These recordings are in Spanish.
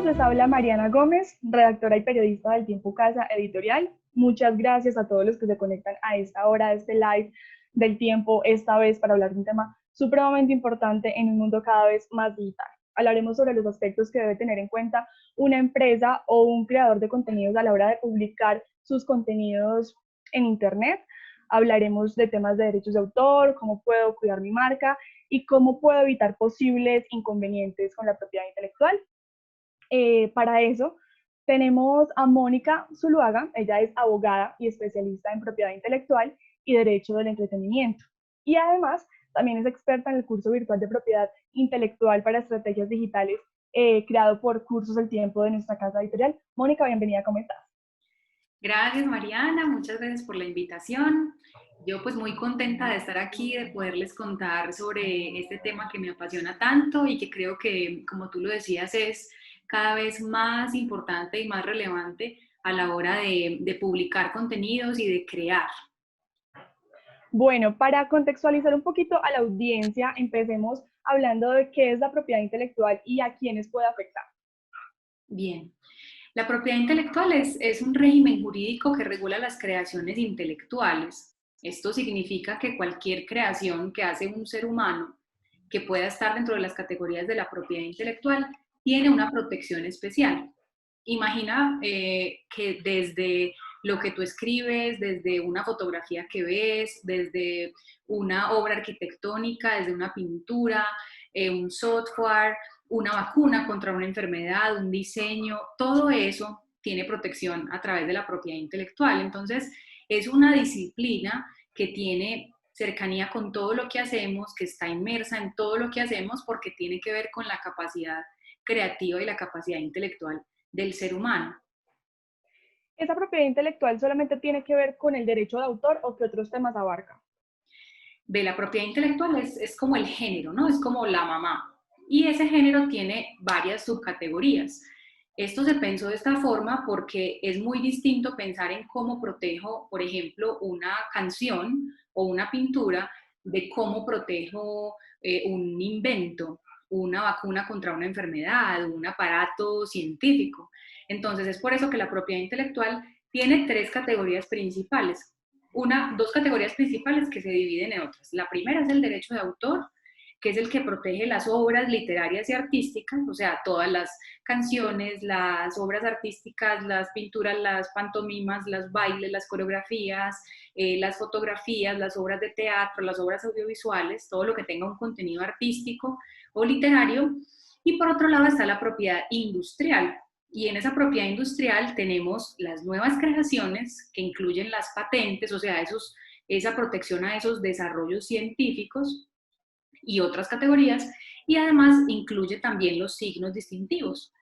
todos, les habla Mariana Gómez, redactora y periodista del Tiempo Casa Editorial. Muchas gracias a todos los que se conectan a esta hora de este live del Tiempo, esta vez para hablar de un tema supremamente importante en un mundo cada vez más digital. Hablaremos sobre los aspectos que debe tener en cuenta una empresa o un creador de contenidos a la hora de publicar sus contenidos en Internet. Hablaremos de temas de derechos de autor, cómo puedo cuidar mi marca y cómo puedo evitar posibles inconvenientes con la propiedad intelectual. Para eso tenemos a Mónica Zuluaga. Ella es abogada y especialista en propiedad intelectual y derecho del entretenimiento. Y además también es experta en el curso virtual de propiedad intelectual para estrategias digitales, creado por Cursos del Tiempo de nuestra casa editorial. Mónica, bienvenida, ¿cómo estás? Gracias, Mariana, muchas gracias por la invitación. Yo pues muy contenta de estar aquí, de poderles contar sobre este tema que me apasiona tanto y que creo que, como tú lo decías, es cada vez más importante y más relevante a la hora de publicar contenidos y de crear. Bueno, para contextualizar un poquito a la audiencia, empecemos hablando de qué es la propiedad intelectual y a quiénes puede afectar. Bien, la propiedad intelectual es un régimen jurídico que regula las creaciones intelectuales. Esto significa que cualquier creación que hace un ser humano que pueda estar dentro de las categorías de la propiedad intelectual tiene una protección especial. Imagina que desde lo que tú escribes, desde una fotografía que ves, desde una obra arquitectónica, desde una pintura, un software, una vacuna contra una enfermedad, un diseño, todo eso tiene protección a través de la propiedad intelectual. Entonces, es una disciplina que tiene cercanía con todo lo que hacemos, que está inmersa en todo lo que hacemos porque tiene que ver con la capacidad creativa y la capacidad intelectual del ser humano. ¿Esa propiedad intelectual solamente tiene que ver con el derecho de autor o qué otros temas abarca? De la propiedad intelectual es como el género, ¿no? Es como la mamá. Y ese género tiene varias subcategorías. Esto se pensó de esta forma porque es muy distinto pensar en cómo protejo, por ejemplo, una canción o una pintura de cómo protejo un invento, una vacuna contra una enfermedad, un aparato científico. Entonces es por eso que la propiedad intelectual tiene tres categorías principales. Dos categorías principales que se dividen en otras. La primera es el derecho de autor, que es el que protege las obras literarias y artísticas, o sea, todas las canciones, las obras artísticas, las pinturas, las pantomimas, los bailes, las coreografías, las fotografías, las obras de teatro, las obras audiovisuales, todo lo que tenga un contenido artístico o literario. Y por otro lado está la propiedad industrial, y en esa propiedad industrial tenemos las nuevas creaciones que incluyen las patentes, o sea, esa protección a esos desarrollos científicos y otras categorías, y además incluye también los signos distintivos,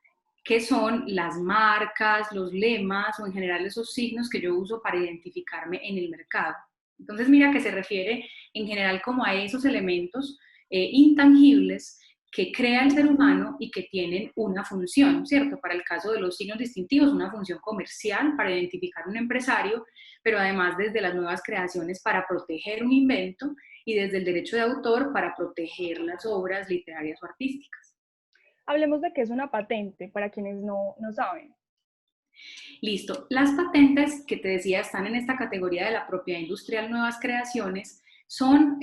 que son las marcas, los lemas o en general esos signos que yo uso para identificarme en el mercado. Entonces mira que se refiere en general como a esos elementos intangibles que crea el ser humano y que tienen una función, ¿cierto? Para el caso de los signos distintivos, una función comercial para identificar un empresario, pero además desde las nuevas creaciones para proteger un invento y desde el derecho de autor para proteger las obras literarias o artísticas. Hablemos de qué es una patente, para quienes no saben. Listo. Las patentes que te decía están en esta categoría de la propiedad industrial nuevas creaciones. Son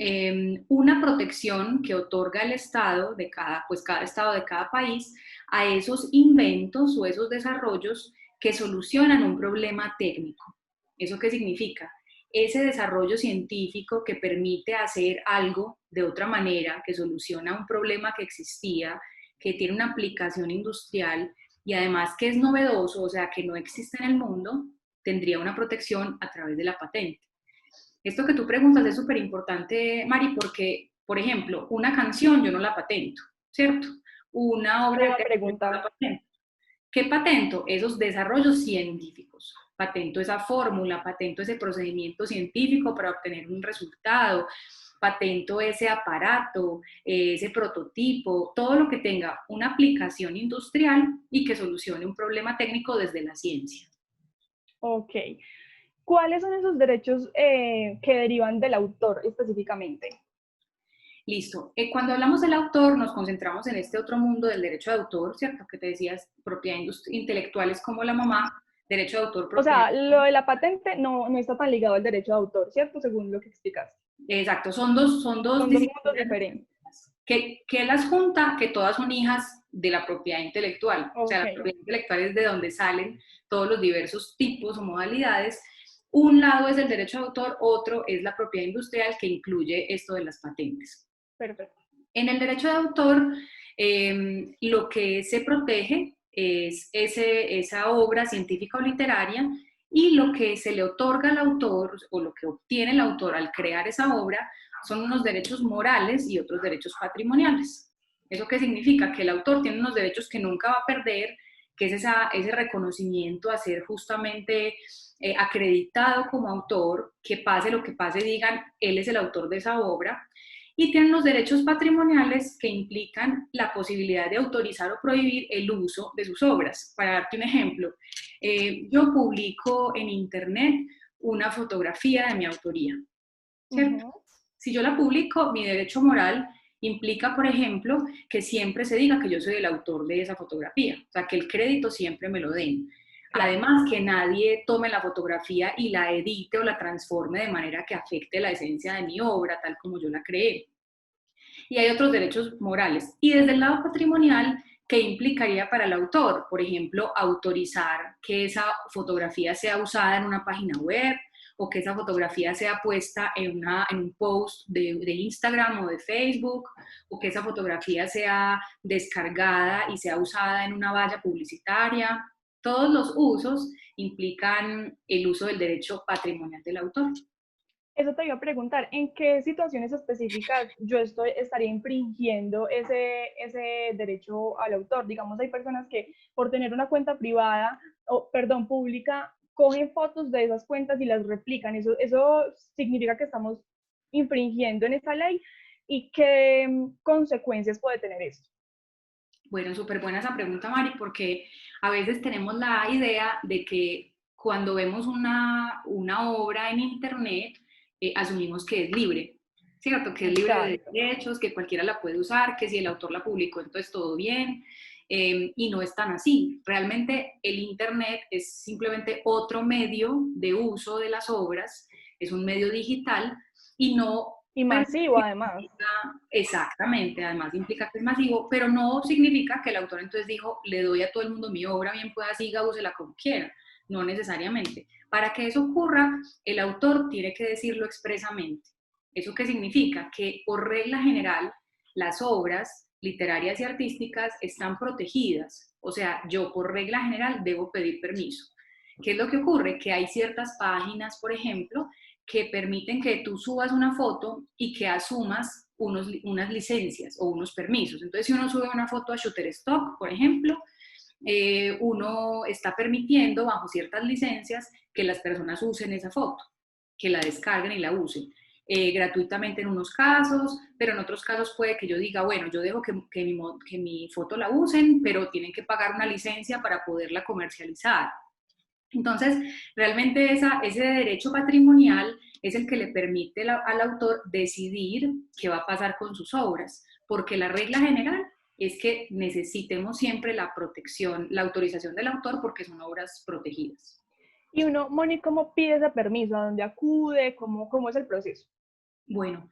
una protección que otorga el Estado de cada Estado de cada país a esos inventos o esos desarrollos que solucionan un problema técnico. ¿Eso qué significa? Ese desarrollo científico que permite hacer algo de otra manera, que soluciona un problema que existía, que tiene una aplicación industrial y además que es novedoso, o sea, que no existe en el mundo, tendría una protección a través de la patente. Esto que tú preguntas es súper importante, Mari, porque, por ejemplo, una canción yo no la patento, ¿cierto? Una obra de Buena teatro yo no la pregunta. patento. ¿Qué patento? Esos desarrollos científicos. Patento esa fórmula, patento ese procedimiento científico para obtener un resultado, patento ese aparato, ese prototipo, todo lo que tenga una aplicación industrial y que solucione un problema técnico desde la ciencia. Ok. ¿Cuáles son esos derechos que derivan del autor específicamente? Listo. Cuando hablamos del autor, nos concentramos en este otro mundo del derecho de autor, ¿cierto? Que te decías, propiedad intelectual es como la mamá, derecho de autor, O propiedad. sea, lo de la patente no está tan ligado al derecho de autor, ¿cierto? Según lo que explicaste. Exacto, son dos Son dos mundos disciplinas diferentes. que las junta, que todas son hijas de la propiedad intelectual. O sea, Ok, la propiedad intelectual es de donde salen todos los diversos tipos o modalidades. Un lado es el derecho de autor, otro es la propiedad industrial, que incluye esto de las patentes. perfecto. En el derecho de autor, lo que se protege es esa obra científica o literaria, y lo que se le otorga al autor o lo que obtiene el autor al crear esa obra son unos derechos morales y otros derechos patrimoniales. ¿Eso qué significa? Que el autor tiene unos derechos que nunca va a perder, que es ese reconocimiento a ser justamente acreditado como autor, que pase lo que pase, digan, él es el autor de esa obra. Y tienen los derechos patrimoniales, que implican la posibilidad de autorizar o prohibir el uso de sus obras. Para darte un ejemplo, yo publico en Internet una fotografía de mi autoría, ¿cierto? Ujú. Si yo la publico, mi derecho moral implica, por ejemplo, que siempre se diga que yo soy el autor de esa fotografía, o sea, que el crédito siempre me lo den. Claro. Además, que nadie tome la fotografía y la edite o la transforme de manera que afecte la esencia de mi obra, tal como yo la creé. Y hay otros derechos morales. Y desde el lado patrimonial, ¿qué implicaría para el autor? Por ejemplo, autorizar que esa fotografía sea usada en una página web, o que esa fotografía sea puesta en un post de Instagram o de Facebook, o que esa fotografía sea descargada y sea usada en una valla publicitaria. Todos los usos implican el uso del derecho patrimonial del autor. Eso te iba a preguntar, ¿en qué situaciones específicas estaría infringiendo ese derecho al autor? Digamos, hay personas que por tener una cuenta privada, o perdón, pública, cogen fotos de esas cuentas y las replican. Eso significa que estamos infringiendo en esa ley, y qué consecuencias puede tener esto. Bueno, súper buena esa pregunta, Mari, porque a veces tenemos la idea de que cuando vemos una obra en Internet, asumimos que es libre, ¿cierto? Que es libre de Exacto. derechos, que cualquiera la puede usar, que si el autor la publicó, entonces todo bien, y no es tan así. Realmente el Internet es simplemente otro medio de uso de las obras, es un medio digital, y no Y masivo, además. exactamente, además implica que es masivo, pero no significa que el autor entonces dijo, le doy a todo el mundo mi obra, bien pueda, siga, úsela como quiera. No necesariamente. Para que eso ocurra, el autor tiene que decirlo expresamente. ¿Eso qué significa? Que por regla general, las obras literarias y artísticas están protegidas. O sea, yo por regla general debo pedir permiso. ¿Qué es lo que ocurre? Que hay ciertas páginas, por ejemplo, que permiten que tú subas una foto y que asumas unas licencias o unos permisos. Entonces, si uno sube una foto a Shutterstock, por ejemplo, uno está permitiendo bajo ciertas licencias que las personas usen esa foto, que la descarguen y la usen. Gratuitamente en unos casos, pero en otros casos puede que yo diga, bueno, yo dejo que mi foto la usen, pero tienen que pagar una licencia para poderla comercializar. Entonces, realmente ese derecho patrimonial es el que le permite al autor decidir qué va a pasar con sus obras, porque la regla general es que necesitemos siempre la protección, la autorización del autor, porque son obras protegidas. Y uno, Moni, ¿cómo pide ese permiso? ¿A dónde acude? ¿Cómo es el proceso? Bueno,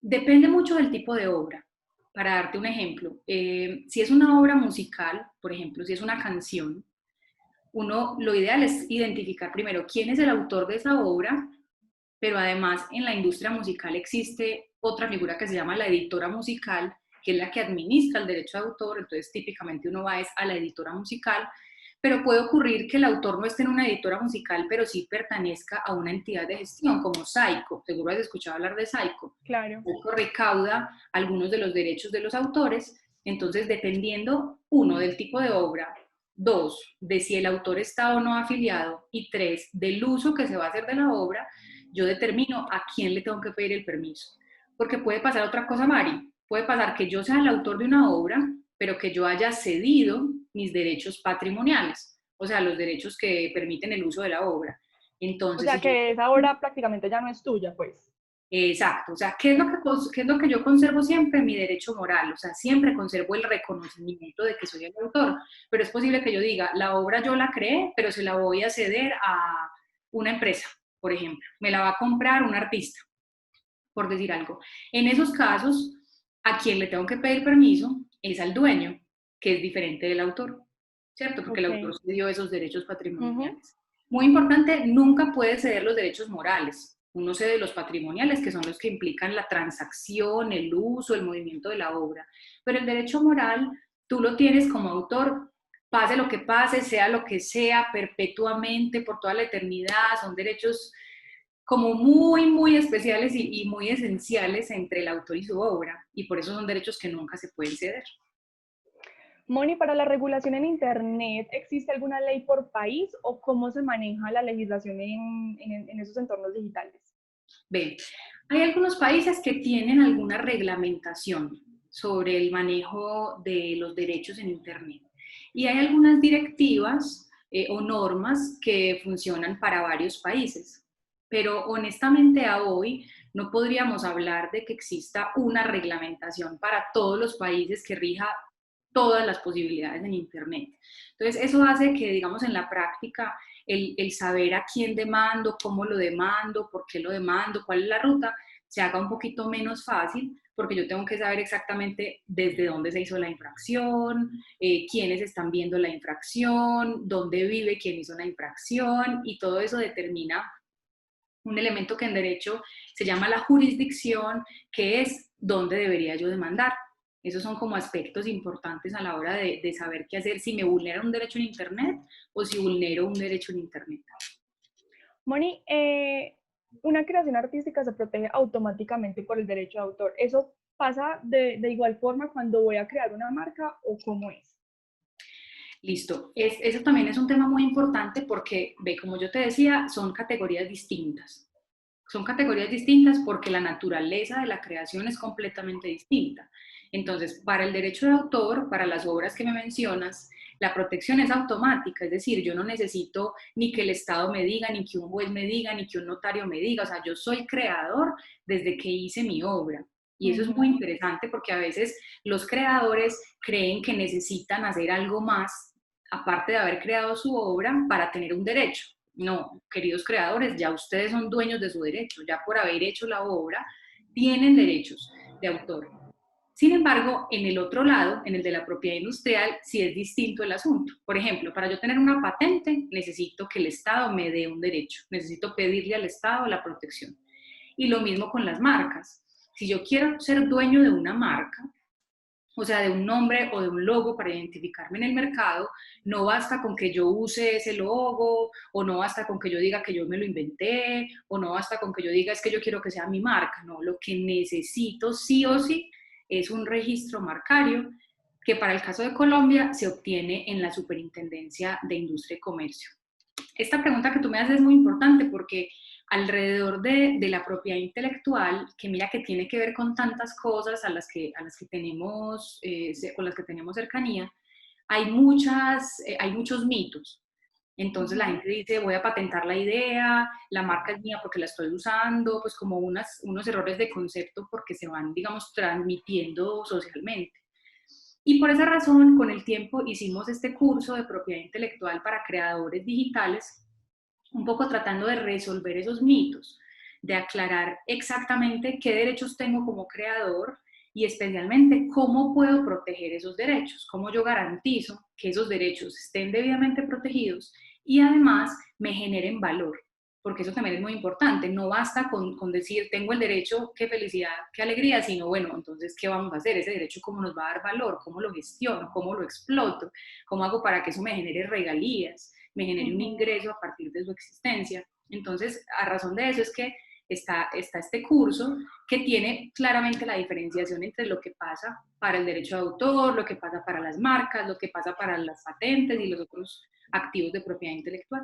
depende mucho del tipo de obra. Para darte un ejemplo, si es una obra musical, por ejemplo, si es una canción, lo ideal es identificar primero quién es el autor de esa obra, pero además en la industria musical existe otra figura que se llama la editora musical, que es la que administra el derecho de autor. Entonces típicamente uno va a la editora musical, pero puede ocurrir que el autor no esté en una editora musical, pero sí pertenezca a una entidad de gestión como Saico. Seguro has escuchado hablar de Saico. Claro. Saico recauda algunos de los derechos de los autores. Entonces, dependiendo, uno, del tipo de obra, dos, de si el autor está o no afiliado, y tres, del uso que se va a hacer de la obra, yo determino a quién le tengo que pedir el permiso. Porque puede pasar otra cosa, Mari. Puede pasar que yo sea el autor de una obra, pero que yo haya cedido mis derechos patrimoniales, o sea, los derechos que permiten el uso de la obra. O Entonces, sea si yo, que esa obra prácticamente ya no es tuya, pues. Exacto, o sea, ¿qué es lo que yo conservo siempre? Mi derecho moral, o sea, siempre conservo el reconocimiento de que soy el autor, pero es posible que yo diga, la obra yo la creé, pero se la voy a ceder a una empresa, por ejemplo, me la va a comprar un artista, por decir algo. En esos casos, a quien le tengo que pedir permiso es al dueño, que es diferente del autor, ¿cierto? Porque el autor Ok. se dio esos derechos Ujú. patrimoniales. Muy importante, nunca puede ceder los derechos morales. Uno cede los patrimoniales, que son los que implican la transacción, el uso, el movimiento de la obra. Pero el derecho moral, tú lo tienes como autor, pase lo que pase, sea lo que sea, perpetuamente, por toda la eternidad. Son derechos como muy, muy especiales y muy esenciales entre el autor y su obra. Y por eso son derechos que nunca se pueden ceder. Moni, para la regulación en Internet, ¿existe alguna ley por país o cómo se maneja la legislación en esos entornos digitales? Ven, hay algunos países que tienen alguna reglamentación sobre el manejo de los derechos en Internet y hay algunas directivas o normas que funcionan para varios países, pero honestamente a hoy no podríamos hablar de que exista una reglamentación para todos los países que rija todas las posibilidades en Internet. Entonces, eso hace que, digamos, en la práctica, el saber a quién demando, cómo lo demando, por qué lo demando, cuál es la ruta, se haga un poquito menos fácil, porque yo tengo que saber exactamente desde dónde se hizo la infracción, quiénes están viendo la infracción, dónde vive quien hizo la infracción, y todo eso determina un elemento que en derecho se llama la jurisdicción, que es dónde debería yo demandar. Esos son como aspectos importantes a la hora de saber qué hacer, si me vulnera un derecho en Internet o si vulnero un derecho en Internet. Moni, una creación artística se protege automáticamente por el derecho de autor. ¿Eso pasa de igual forma cuando voy a crear una marca o cómo es? Listo. Eso también es un tema muy importante porque, ve, como yo te decía, son categorías distintas. Son categorías distintas porque la naturaleza de la creación es completamente distinta. Entonces, para el derecho de autor, para las obras que me mencionas, la protección es automática, es decir, yo no necesito ni que el Estado me diga, ni que un juez me diga, ni que un notario me diga, o sea, yo soy creador desde que hice mi obra. Y eso es muy Ujú. interesante porque a veces los creadores creen que necesitan hacer algo más, aparte de haber creado su obra, para tener un derecho. No, queridos creadores, ya ustedes son dueños de su derecho, ya por haber hecho la obra, tienen derechos de autor. Sin embargo, en el otro lado, en el de la propiedad industrial, sí es distinto el asunto. Por ejemplo, para yo tener una patente, necesito que el Estado me dé un derecho, necesito pedirle al Estado la protección. Y lo mismo con las marcas. Si yo quiero ser dueño de una marca, o sea, de un nombre o de un logo para identificarme en el mercado, no basta con que yo use ese logo, o no basta con que yo diga que yo me lo inventé, o no basta con que yo diga es que yo quiero que sea mi marca, no, lo que necesito sí o sí es un registro marcario que para el caso de Colombia se obtiene en la Superintendencia de Industria y Comercio. Esta pregunta que tú me haces es muy importante porque alrededor de la propiedad intelectual, que mira que tiene que ver con tantas cosas a las que tenemos, con las que tenemos cercanía, hay muchos mitos. Entonces la Ujú. gente dice, voy a patentar la idea, la marca es mía porque la estoy usando, pues como unos errores de concepto porque se van, digamos, transmitiendo socialmente. Y por esa razón, con el tiempo hicimos este curso de propiedad intelectual para creadores digitales, un poco tratando de resolver esos mitos, de aclarar exactamente qué derechos tengo como creador y especialmente cómo puedo proteger esos derechos, cómo yo garantizo que esos derechos estén debidamente protegidos y además me generen valor, porque eso también es muy importante. No basta con decir, tengo el derecho, qué felicidad, qué alegría, sino, bueno, entonces, ¿qué vamos a hacer? Ese derecho, ¿cómo nos va a dar valor? ¿Cómo lo gestiono? ¿Cómo lo exploto? ¿Cómo hago para que eso me genere regalías? Me genere un Ujú. ingreso a partir de su existencia. Entonces, a razón de eso es que está este curso que tiene claramente la diferenciación entre lo que pasa para el derecho de autor, lo que pasa para las marcas, lo que pasa para las patentes y los otros activos de propiedad intelectual.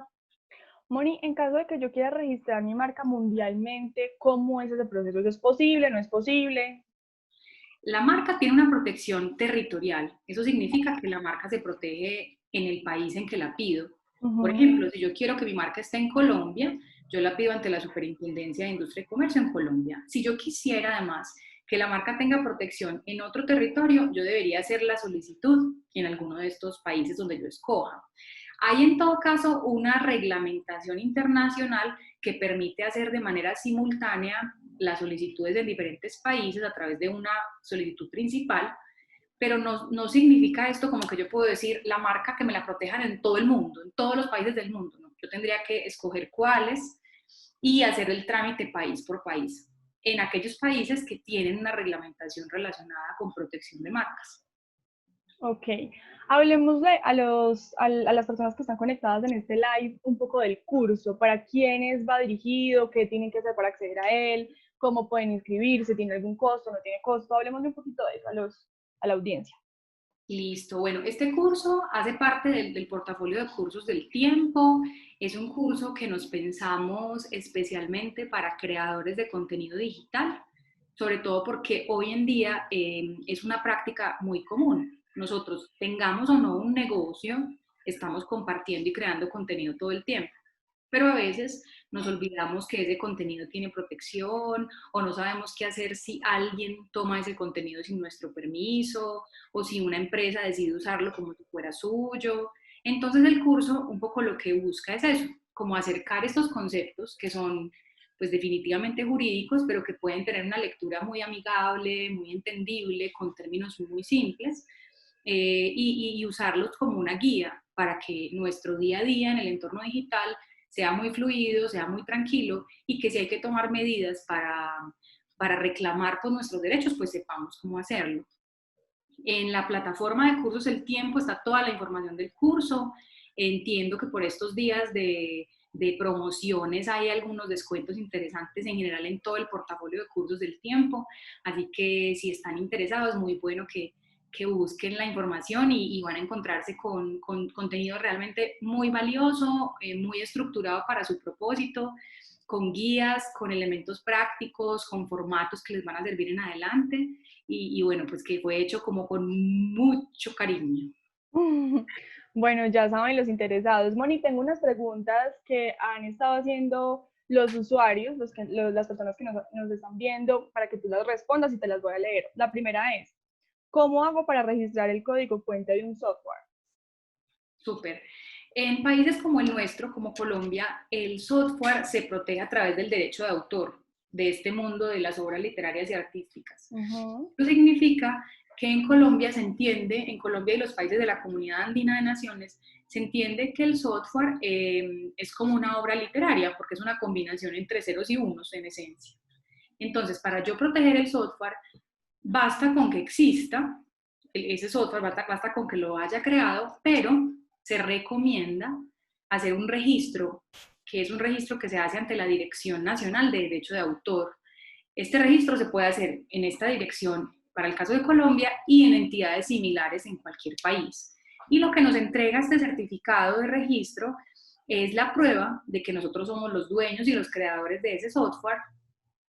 Moni, en caso de que yo quiera registrar mi marca mundialmente, ¿cómo es ese proceso? ¿Eso es posible? ¿No es posible? La marca tiene una protección territorial. Eso significa que la marca se protege en el país en que la pido. Por Ujú. ejemplo, si yo quiero que mi marca esté en Colombia, yo la pido ante la Superintendencia de Industria y Comercio en Colombia. Si yo quisiera además que la marca tenga protección en otro territorio, yo debería hacer la solicitud en alguno de estos países donde yo escoja. Hay en todo caso una reglamentación internacional que permite hacer de manera simultánea las solicitudes en diferentes países a través de una solicitud principal, pero no significa esto como que yo puedo decir la marca que me la protejan en todo el mundo, en todos los países del mundo, ¿no? Yo tendría que escoger cuáles y hacer el trámite país por país en aquellos países que tienen una reglamentación relacionada con protección de marcas. Ok, hablemos a las personas que están conectadas en este live un poco del curso, para quiénes va dirigido, qué tienen que hacer para acceder a él, cómo pueden inscribirse, tiene algún costo, no tiene costo, hablemos un poquito de eso a la audiencia. Listo, bueno, este curso hace parte del portafolio de cursos del tiempo. Es un curso que nos pensamos especialmente para creadores de contenido digital, sobre todo porque hoy en día es una práctica muy común. Nosotros, tengamos o no un negocio, estamos compartiendo y creando contenido todo el tiempo, pero a veces nos olvidamos que ese contenido tiene protección o no sabemos qué hacer si alguien toma ese contenido sin nuestro permiso o si una empresa decide usarlo como si fuera suyo. Entonces el curso un poco lo que busca es eso, como acercar estos conceptos que son pues definitivamente jurídicos, pero que pueden tener una lectura muy amigable, muy entendible, con términos muy simples, y usarlos como una guía para que nuestro día a día en el entorno digital sea muy fluido, sea muy tranquilo y que si hay que tomar medidas para reclamar por nuestros derechos, pues sepamos cómo hacerlo. En la plataforma de cursos El Tiempo está toda la información del curso. Entiendo que por estos días de promociones hay algunos descuentos interesantes en general en todo el portafolio de cursos del Tiempo, así que si están interesados, muy bueno que busquen la información y van a encontrarse con contenido realmente muy valioso, muy estructurado para su propósito, con guías, con elementos prácticos, con formatos que les van a servir en adelante y bueno, pues que fue hecho como con mucho cariño. Bueno, ya saben los interesados. Moni, tengo unas preguntas que han estado haciendo los usuarios, las personas que nos están viendo, para que tú las respondas y te las voy a leer. La primera es, ¿cómo hago para registrar el código fuente de un software? Súper. En países como el nuestro, como Colombia, el software se protege a través del derecho de autor de este mundo de las obras literarias y artísticas. Eso significa que en Colombia se entiende, en Colombia y los países de la Comunidad Andina de Naciones, se entiende que el software es como una obra literaria, porque es una combinación entre ceros y unos en esencia. Entonces, para yo proteger el software, basta con que exista, ese software basta con que lo haya creado, pero se recomienda hacer un registro, que es un registro que se hace ante la Dirección Nacional de Derecho de Autor. Este registro se puede hacer en esta dirección para el caso de Colombia y en entidades similares en cualquier país. Y lo que nos entrega este certificado de registro es la prueba de que nosotros somos los dueños y los creadores de ese software,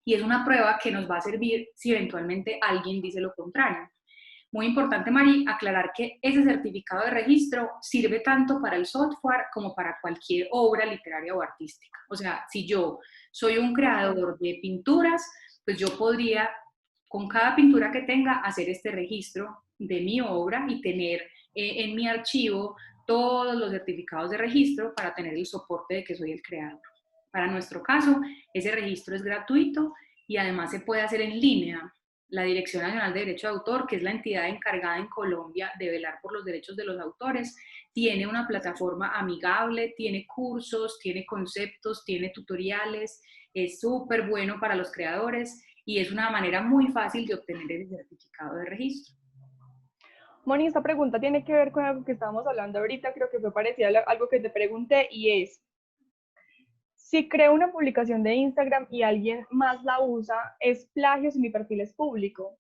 y es una prueba que nos va a servir si eventualmente alguien dice lo contrario. Muy importante, Mari, aclarar que ese certificado de registro sirve tanto para el software como para cualquier obra literaria o artística. O sea, si yo soy un creador de pinturas, pues yo podría, con cada pintura que tenga, hacer este registro de mi obra y tener en mi archivo todos los certificados de registro para tener el soporte de que soy el creador. Para nuestro caso, ese registro es gratuito y además se puede hacer en línea. La Dirección Nacional de Derecho de Autor, que es la entidad encargada en Colombia de velar por los derechos de los autores, tiene una plataforma amigable, tiene cursos, tiene conceptos, tiene tutoriales, es súper bueno para los creadores y es una manera muy fácil de obtener ese certificado de registro. Moni, esta pregunta tiene que ver con algo que estábamos hablando ahorita, creo que fue parecido a algo que te pregunté, y es, si creo una publicación de Instagram y alguien más la usa, ¿es plagio si mi perfil es público?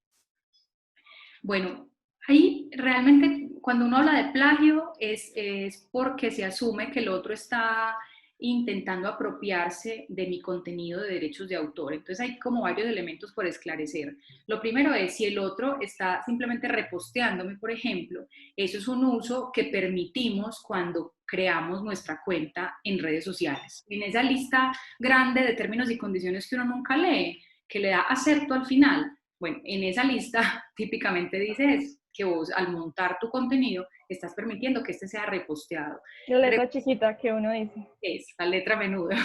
Bueno, ahí realmente cuando uno habla de plagio es porque se asume que el otro está intentando apropiarse de mi contenido de derechos de autor. Entonces hay como varios elementos por esclarecer. Lo primero es si el otro está simplemente reposteándome, por ejemplo, eso es un uso que permitimos cuando creamos nuestra cuenta en redes sociales. En esa lista grande de términos y condiciones que uno nunca lee, que le da acepto al final, bueno, en esa lista típicamente dice eso, que vos al montar tu contenido estás permitiendo que este sea reposteado. La letra chiquita que uno dice. Es la letra menuda.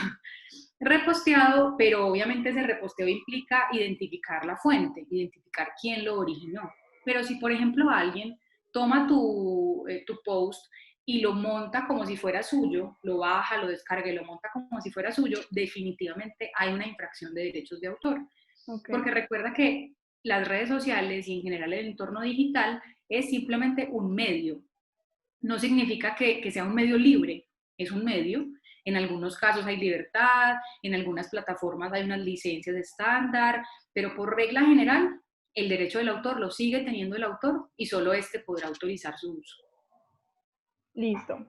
Reposteado, pero obviamente ese reposteo implica identificar la fuente, identificar quién lo originó. Pero si, por ejemplo, alguien toma tu post y lo monta como si fuera suyo, lo baja, lo descarga y lo monta como si fuera suyo, definitivamente hay una infracción de derechos de autor. Okay. Porque recuerda que las redes sociales y en general el entorno digital es simplemente un medio. No significa que sea un medio libre, es un medio. En algunos casos hay libertad, en algunas plataformas hay unas licencias estándar, pero por regla general el derecho del autor lo sigue teniendo el autor y solo este podrá autorizar su uso. Listo.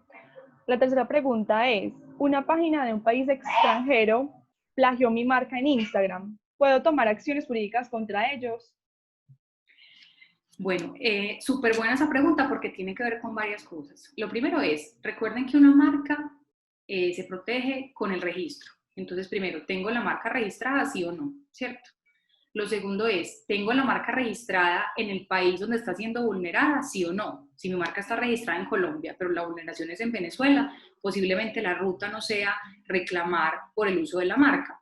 La tercera pregunta es, una página de un país extranjero plagió mi marca en Instagram. ¿Puedo tomar acciones jurídicas contra ellos? Bueno, súper buena esa pregunta porque tiene que ver con varias cosas. Lo primero es, recuerden que una marca se protege con el registro. Entonces, primero, ¿tengo la marca registrada, sí o no? ¿Cierto? Lo segundo es, ¿tengo la marca registrada en el país donde está siendo vulnerada, sí o no? Si mi marca está registrada en Colombia, pero la vulneración es en Venezuela, posiblemente la ruta no sea reclamar por el uso de la marca.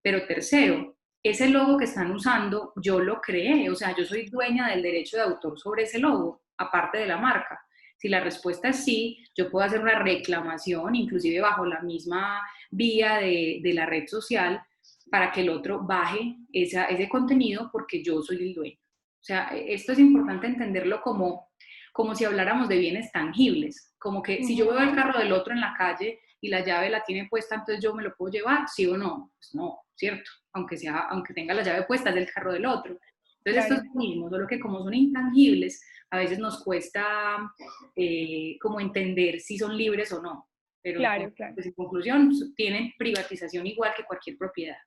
Pero tercero, ese logo que están usando, yo lo creé, o sea, yo soy dueña del derecho de autor sobre ese logo, aparte de la marca. Si la respuesta es sí, yo puedo hacer una reclamación, inclusive bajo la misma vía de la red social, para que el otro baje ese contenido porque yo soy el dueño. O sea, esto es importante entenderlo como si habláramos de bienes tangibles, como que si yo veo el carro del otro en la calle y la llave la tiene puesta, entonces yo me lo puedo llevar, ¿sí o no? Pues no, ¿cierto? Aunque tenga la llave puesta, es del carro del otro. Entonces Claro. esto es lo mismo, solo que como son intangibles, a veces nos cuesta como entender si son libres o no. Pero Claro, claro. pues, en conclusión, tienen privatización igual que cualquier propiedad.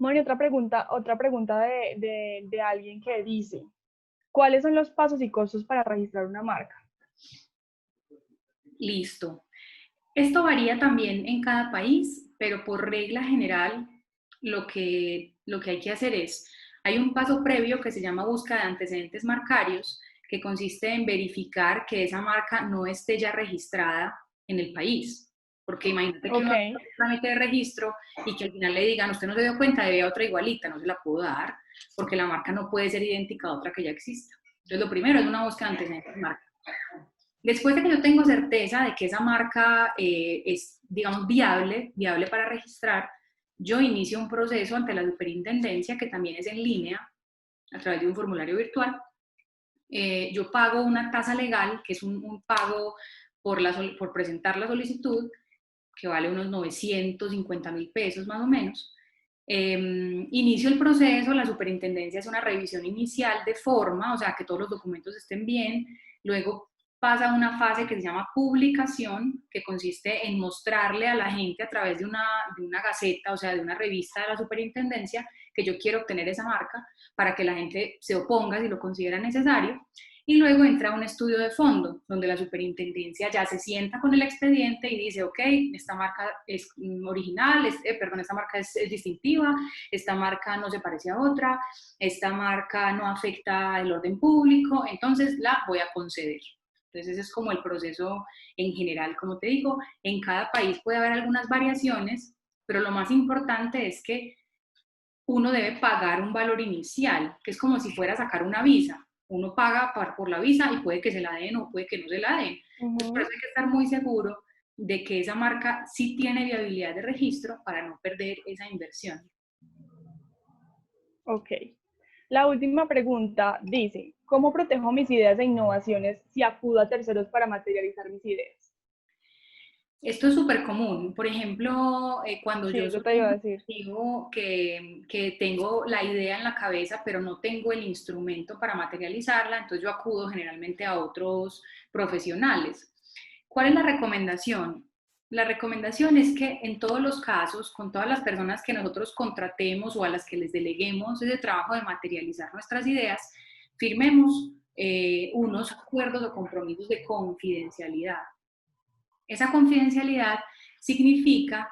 Moni, otra pregunta de alguien que dice, ¿cuáles son los pasos y costos para registrar una marca? Listo. Esto varía también en cada país, pero por regla general lo que hay que hacer es, hay un paso previo que se llama búsqueda de antecedentes marcarios, que consiste en verificar que esa marca no esté ya registrada en el país. Porque imagínate que uno hace Ok, un trámite de registro y que al final le digan, usted no se dio cuenta, debía otra igualita, no se la puedo dar, porque la marca no puede ser idéntica a otra que ya exista. Entonces, lo primero es una búsqueda de antecedentes marcarios. Después de que yo tengo certeza de que esa marca es, digamos, viable para registrar, yo inicio un proceso ante la superintendencia, que también es en línea, a través de un formulario virtual. Yo pago una tasa legal, que es un pago por presentar la solicitud, que vale unos 950.000 pesos más o menos. Inicio el proceso, la superintendencia hace una revisión inicial de forma, o sea, que todos los documentos estén bien, luego pasa a una fase que se llama publicación, que consiste en mostrarle a la gente a través de una gaceta, o sea, de una revista de la superintendencia, que yo quiero obtener esa marca para que la gente se oponga si lo considera necesario. Y luego entra un estudio de fondo, donde la superintendencia ya se sienta con el expediente y dice, ok, esta marca es original, esta marca es distintiva, esta marca no se parece a otra, esta marca no afecta el orden público, entonces la voy a conceder. Entonces ese es como el proceso en general. Como te digo, en cada país puede haber algunas variaciones, pero lo más importante es que uno debe pagar un valor inicial, que es como si fuera a sacar una visa. Uno paga por la visa y puede que se la den o puede que no se la den. Entonces, por eso hay que estar muy seguro de que esa marca sí tiene viabilidad de registro para no perder esa inversión. ok. La última pregunta dice, ¿cómo protejo mis ideas e innovaciones si acudo a terceros para materializar mis ideas? Esto es súper común. Por ejemplo, cuando Sí, yo eso te iba a decir. digo que tengo la idea en la cabeza, pero no tengo el instrumento para materializarla, entonces yo acudo generalmente a otros profesionales. ¿Cuál es la recomendación? La recomendación es que en todos los casos, con todas las personas que nosotros contratemos o a las que les deleguemos ese trabajo de materializar nuestras ideas, firmemos unos acuerdos o compromisos de confidencialidad. Esa confidencialidad significa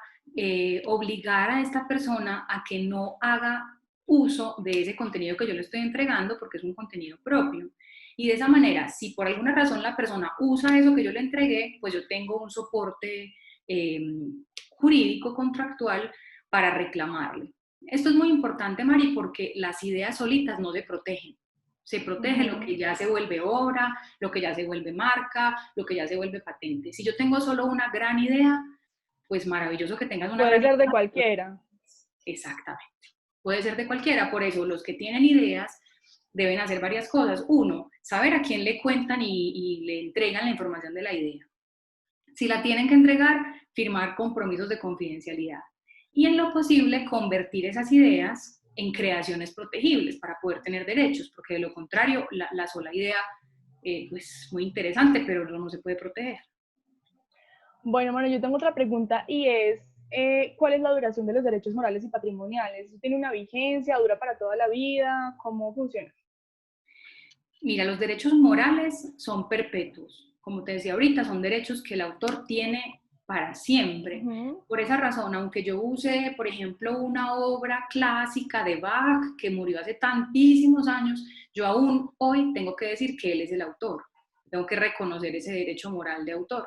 obligar a esta persona a que no haga uso de ese contenido que yo le estoy entregando porque es un contenido propio. Y de esa manera, si por alguna razón la persona usa eso que yo le entregué, pues yo tengo un soporte eh, jurídico, contractual, para reclamarle. Esto es muy importante, Mari, porque las ideas solitas no se protegen. Se protege lo que ya se vuelve obra, lo que ya se vuelve marca, lo que ya se vuelve patente. Si yo tengo solo una gran idea, pues maravilloso que tengas una Puede gran ser de idea. cualquiera. Exactamente. Puede ser de cualquiera, por eso los que tienen ideas deben hacer varias cosas. Uno, saber a quién le cuentan y le entregan la información de la idea. Si la tienen que entregar, firmar compromisos de confidencialidad. Y en lo posible, convertir esas ideas en creaciones protegibles para poder tener derechos, porque de lo contrario, la sola idea, pues muy interesante, pero no se puede proteger. Bueno, bueno, yo tengo otra pregunta y es, ¿cuál es la duración de los derechos morales y patrimoniales? ¿Eso tiene una vigencia, dura para toda la vida? ¿Cómo funciona? Mira, los derechos morales son perpetuos. Como te decía ahorita, son derechos que el autor tiene para siempre. Por esa razón, aunque yo use, por ejemplo, una obra clásica de Bach que murió hace tantísimos años, yo aún hoy tengo que decir que él es el autor. Tengo que reconocer ese derecho moral de autor.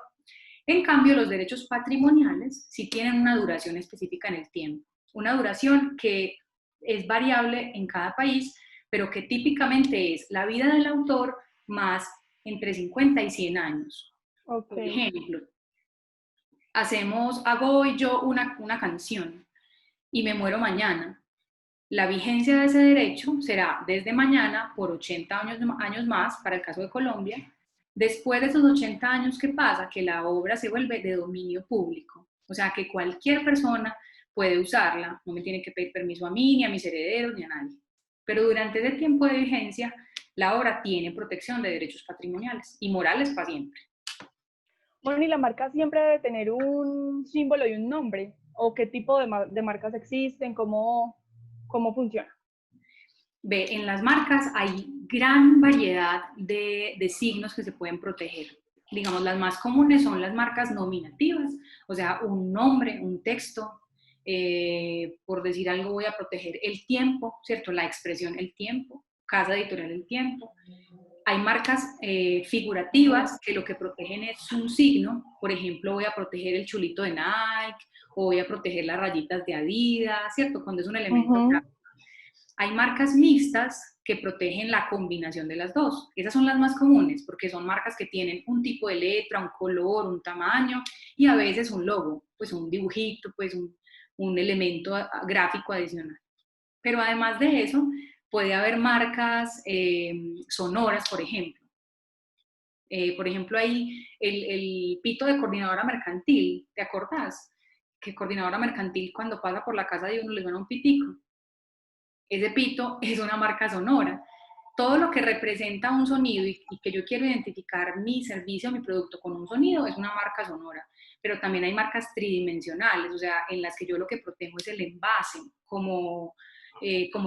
En cambio, los derechos patrimoniales sí tienen una duración específica en el tiempo. Una duración que es variable en cada país, pero que típicamente es la vida del autor más entre 50 y 100 años. Ok. Por ejemplo, hago hoy yo una canción y me muero mañana. La vigencia de ese derecho será desde mañana por 80 años más, para el caso de Colombia. Después de esos 80 años, ¿qué pasa? Que la obra se vuelve de dominio público. O sea, que cualquier persona puede usarla. No me tiene que pedir permiso a mí, ni a mis herederos, ni a nadie. Pero durante ese tiempo de vigencia, la obra tiene protección de derechos patrimoniales y morales para siempre. Bueno, y la marca siempre debe tener un símbolo y un nombre. ¿O qué tipo de marcas existen? ¿Cómo funciona? Ve, en las marcas hay gran variedad de signos que se pueden proteger. Digamos, las más comunes son las marcas nominativas, o sea, un nombre, un texto. Por decir algo, voy a proteger el tiempo, ¿cierto? La expresión el tiempo, casa editorial el tiempo. Hay marcas figurativas que lo que protegen es un signo. Por ejemplo, voy a proteger el chulito de Nike o voy a proteger las rayitas de Adidas, ¿cierto? Cuando es un elemento gráfico. Hay marcas mixtas que protegen la combinación de las dos. Esas son las más comunes porque son marcas que tienen un tipo de letra, un color, un tamaño y a veces un logo, pues un dibujito, pues un elemento gráfico adicional. Pero además de eso, puede haber marcas sonoras, por ejemplo. Por ejemplo, hay el pito de coordinadora mercantil, ¿te acordás? Que coordinadora mercantil cuando pasa por la casa de uno le suena un pitico. Ese pito es una marca sonora. Todo lo que representa un sonido y que yo quiero identificar mi servicio, mi producto con un sonido, es una marca sonora. Pero también hay marcas tridimensionales, o sea, en las que yo lo que protejo es el envase, como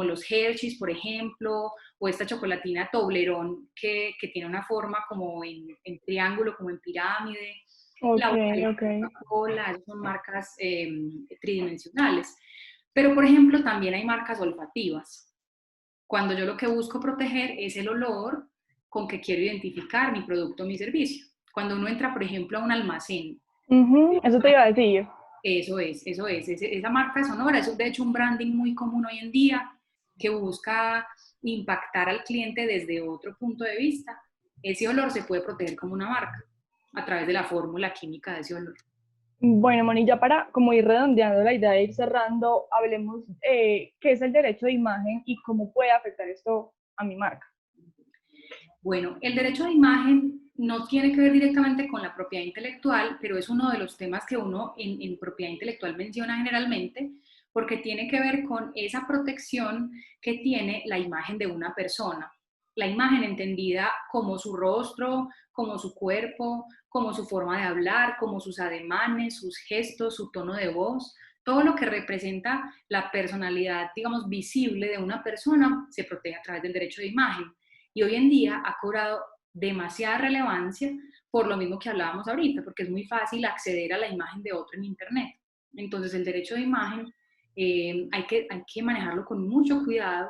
los Hershey's, por ejemplo, o esta chocolatina Toblerone que tiene una forma como en triángulo, como en pirámide. Ok, La ok. Coca-Cola, son marcas tridimensionales. Pero, por ejemplo, también hay marcas olfativas. Cuando yo lo que busco proteger es el olor con que quiero identificar mi producto o mi servicio. Cuando uno entra, por ejemplo, a un almacén, Eso te iba a decir. esa marca sonora, eso es de hecho un branding muy común hoy en día que busca impactar al cliente desde otro punto de vista. Ese olor se puede proteger como una marca a través de la fórmula química de ese olor. Bueno, Moni, ya para como ir redondeando la idea de ir cerrando, hablemos qué es el derecho de imagen y cómo puede afectar esto a mi marca. Bueno, el derecho de imagen no tiene que ver directamente con la propiedad intelectual, pero es uno de los temas que uno en propiedad intelectual menciona generalmente, porque tiene que ver con esa protección que tiene la imagen de una persona. la imagen entendida como su rostro, como su cuerpo, como su forma de hablar, como sus ademanes, sus gestos, su tono de voz, todo lo que representa la personalidad, digamos, visible de una persona se protege a través del derecho de imagen. Y hoy en día ha cobrado demasiada relevancia por lo mismo que hablábamos ahorita, porque es muy fácil acceder a la imagen de otro en Internet. Entonces el derecho de imagen hay que manejarlo con mucho cuidado,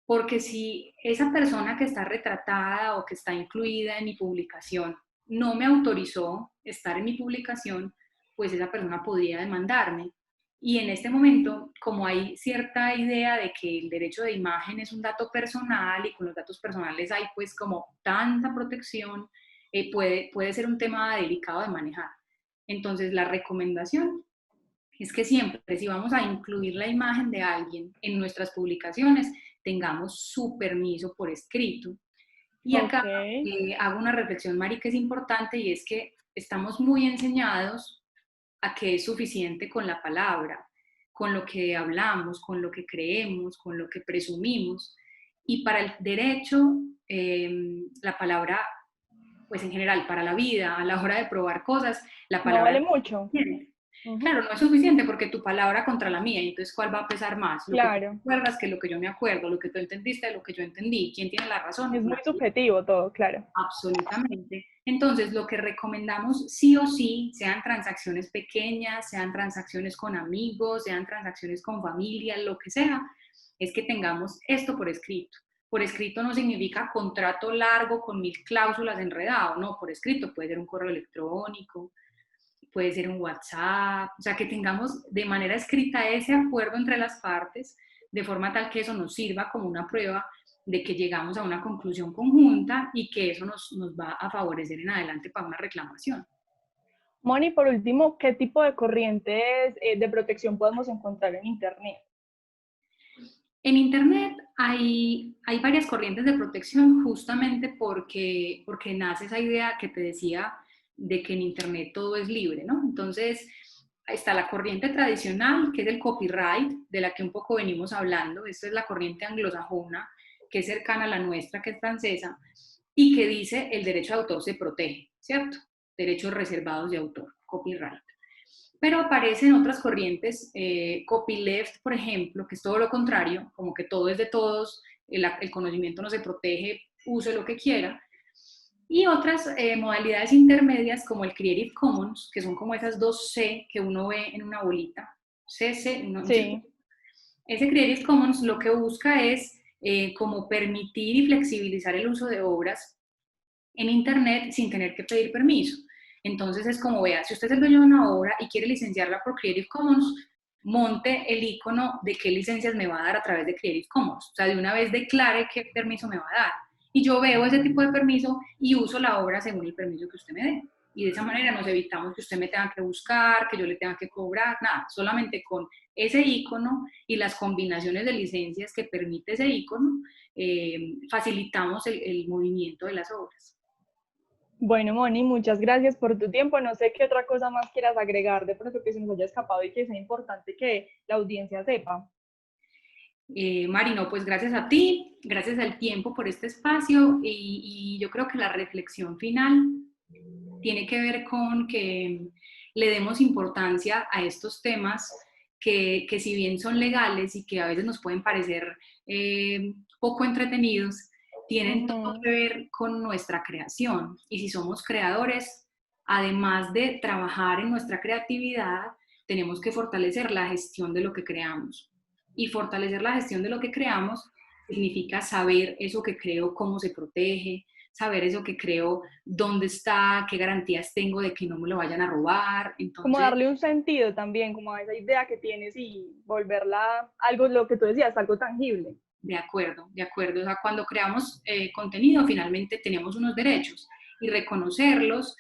porque si esa persona que está retratada o que está incluida en mi publicación no me autorizó estar en mi publicación, pues esa persona podría demandarme. Y en este momento, como hay cierta idea de que el derecho de imagen es un dato personal y con los datos personales hay pues como tanta protección, puede ser un tema delicado de manejar. Entonces, la recomendación es que siempre, si vamos a incluir la imagen de alguien en nuestras publicaciones, tengamos su permiso por escrito. Y Ok, acá hago una reflexión, Mari, que es importante, y es que estamos muy enseñados a que es suficiente con la palabra, con lo que hablamos, con lo que creemos, con lo que presumimos. Y para el derecho, la palabra, pues en general, para la vida, a la hora de probar cosas, la no palabra vale no es mucho. suficiente. Ujú, Claro, no es suficiente porque tu palabra contra la mía, y entonces ¿cuál va a pesar más? Lo que tú claro, recuerdas que lo que yo me acuerdo, lo que tú entendiste, lo que yo entendí. ¿Quién tiene la razón? es muy Nadie. subjetivo todo, claro. Absolutamente. Entonces, lo que recomendamos sí o sí, sean transacciones pequeñas, sean transacciones con amigos, sean transacciones con familia, lo que sea, es que tengamos esto por escrito. Por escrito no significa contrato largo con 1000 cláusulas enredado, no, por escrito puede ser un correo electrónico, puede ser un WhatsApp, o sea, que tengamos de manera escrita ese acuerdo entre las partes, de forma tal que eso nos sirva como una prueba de que llegamos a una conclusión conjunta y que eso nos va a favorecer en adelante para una reclamación. Moni, por último, ¿qué tipo de corrientes de protección podemos encontrar en Internet? En Internet hay varias corrientes de protección justamente porque nace esa idea que te decía de que en Internet todo es libre, ¿no? Entonces, está la corriente tradicional, que es el copyright, de la que un poco venimos hablando. Esta es la corriente anglosajona, que es cercana a la nuestra, que es francesa, y que dice el derecho de autor se protege, ¿cierto? Derechos reservados de autor, copyright. Pero aparecen otras corrientes, copyleft, por ejemplo, que es todo lo contrario, como que todo es de todos, el conocimiento no se protege, use lo que quiera. Y otras modalidades intermedias como el Creative Commons, que son como esas dos C que uno ve en una bolita. CC, un Sí, ese Creative Commons lo que busca es como permitir y flexibilizar el uso de obras en Internet sin tener que pedir permiso. Entonces es como, vea, si usted es el dueño de una obra y quiere licenciarla por Creative Commons, monte el icono de qué licencias me va a dar a través de Creative Commons. O sea, de una vez declare qué permiso me va a dar. Y yo veo ese tipo de permiso y uso la obra según el permiso que usted me dé. Y de esa manera nos evitamos que usted me tenga que buscar, que yo le tenga que cobrar, nada, solamente con ese icono y las combinaciones de licencias que permite ese icono, facilitamos el movimiento de las obras. bueno, Moni, muchas gracias por tu tiempo. No sé qué otra cosa más quieras agregar de pronto que se nos haya escapado y que sea importante que la audiencia sepa. Mari, no, pues gracias a ti, gracias al tiempo por este espacio y yo creo que la reflexión final tiene que ver con que le demos importancia a estos temas que si bien son legales y que a veces nos pueden parecer poco entretenidos, tienen todo Ujú. que ver con nuestra creación. Y si somos creadores, además de trabajar en nuestra creatividad, tenemos que fortalecer la gestión de lo que creamos. Y fortalecer la gestión de lo que creamos significa saber eso que creo, cómo se protege, saber eso que creo, dónde está, qué garantías tengo de que no me lo vayan a robar. Como Entonces, darle un sentido también, como a esa idea que tienes y volverla algo, lo que tú decías, algo tangible. de acuerdo, de acuerdo. O sea, cuando creamos contenido, finalmente tenemos unos derechos y reconocerlos,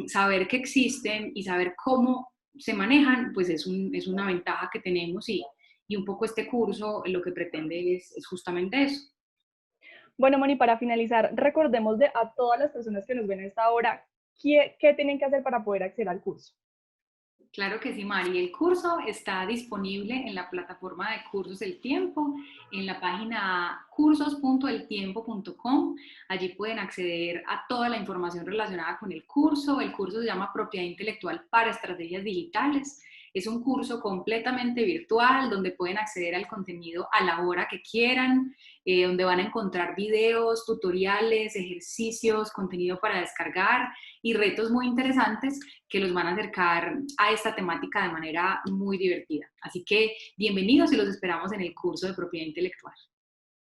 saber que existen y saber cómo se manejan, pues es una ventaja que tenemos y un poco este curso lo que pretende es justamente eso. Bueno, Moni, para finalizar, recordemos de a todas las personas que nos ven a esta hora, ¿qué tienen que hacer para poder acceder al curso? Claro que sí, Mari. El curso está disponible en la plataforma de Cursos del Tiempo, en la página cursos.eltiempo.com. Allí pueden acceder a toda la información relacionada con el curso. El curso se llama Propiedad Intelectual para Estrategias Digitales. Es un curso completamente virtual donde pueden acceder al contenido a la hora que quieran, donde van a encontrar videos, tutoriales, ejercicios, contenido para descargar y retos muy interesantes que los van a acercar a esta temática de manera muy divertida. Así que bienvenidos y los esperamos en el curso de propiedad intelectual.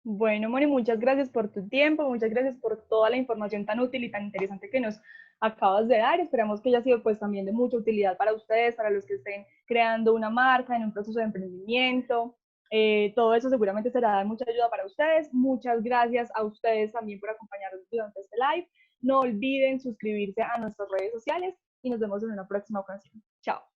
Bueno, Moni, muchas gracias por tu tiempo, muchas gracias por toda la información tan útil y tan interesante que nos acabas de dar. Esperamos que haya sido pues también de mucha utilidad para ustedes, para los que estén creando una marca en un proceso de emprendimiento. Todo eso seguramente será de mucha ayuda para ustedes. Muchas gracias a ustedes también por acompañarnos durante este live. No olviden suscribirse a nuestras redes sociales y nos vemos en una próxima ocasión. Chao.